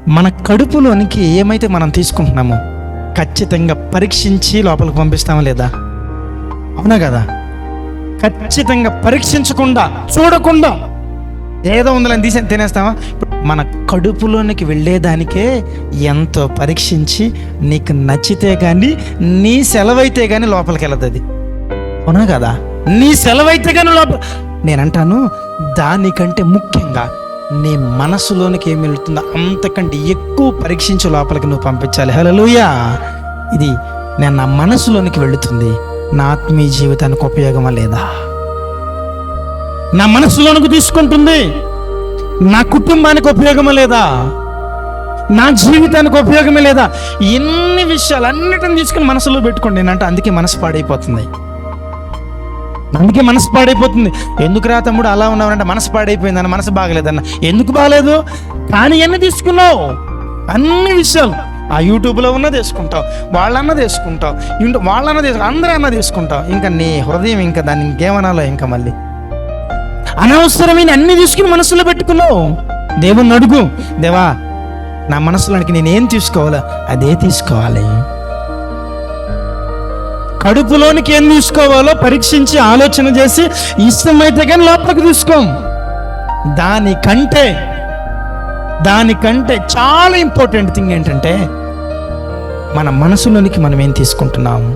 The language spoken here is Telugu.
మన కడుపులోనికి ఏమైతే మనం తీసుకుంటున్నామో ఖచ్చితంగా పరీక్షించి లోపలికి పంపిస్తామా లేదా? అవునా కదా? ఖచ్చితంగా పరీక్షించకుండా, చూడకుండా ఏదో ఉందని తీసి తినేస్తామా? మన కడుపులోనికి వెళ్ళేదానికే ఎంతో పరీక్షించి నీకు నచ్చితే కానీ, నీ సెలవైతే కానీ లోపలికి వెళ్ళదు అది. అవునా కదా? నీ సెలవైతే కానీ లోపల. నేనంటాను, దానికంటే ముఖ్యంగా నీ మనసులోనికి ఏమి వెళ్తుందో అంతకంటే ఎక్కువ పరీక్షించి లోపలికి నువ్వు పంపించాలి. హల్లెలూయా! ఇది నేను నా మనసులోనికి వెళుతుంది, నా ఆత్మీయ జీవితానికి ఉపయోగమా లేదా? నా మనసులోనికి తీసుకుంటుంది, నా కుటుంబానికి ఉపయోగమా లేదా? నా జీవితానికి ఉపయోగమే లేదా? ఎన్ని విషయాలు అన్నిటిని తీసుకుని మనసులో పెట్టుకోండి. నేనంటే అందుకే మనసు పాడైపోతుంది. ఎందుకు రా తమ్ముడు అలా ఉన్నావంటే మనసు పాడైపోయిందన్న, మనసు బాగలేదన్న. ఎందుకు బాగలేదు? కానీ ఎన్ని తీసుకున్నావు? అన్ని విషయాలు ఆ యూట్యూబ్లో ఉన్నది వేసుకుంటావు, వాళ్ళన్నది వేసుకుంటావు, అందరూ అన్నది వేసుకుంటావు. ఇంకా నీ హృదయం ఇంకా దాన్ని ఇంకేమనాలో ఇంకా మళ్ళీ అనవసరమైన అన్ని తీసుకుని మనసులో పెట్టుకున్నావు. దేవుణ్ణి అడుగు, దేవా నా మనసులోనికి నేనేం తీసుకోవాలో అదే తీసుకోవాలి. కడుపులోనికి ఏం తీసుకోవాలో పరీక్షించి ఆలోచన చేసి ఇష్టమైతే కానీ లోపలికి తీసుకోం. దానికంటే చాలా ఇంపార్టెంట్ థింగ్ ఏంటంటే మన మనసులోనికి మనం ఏం తీసుకుంటున్నాము.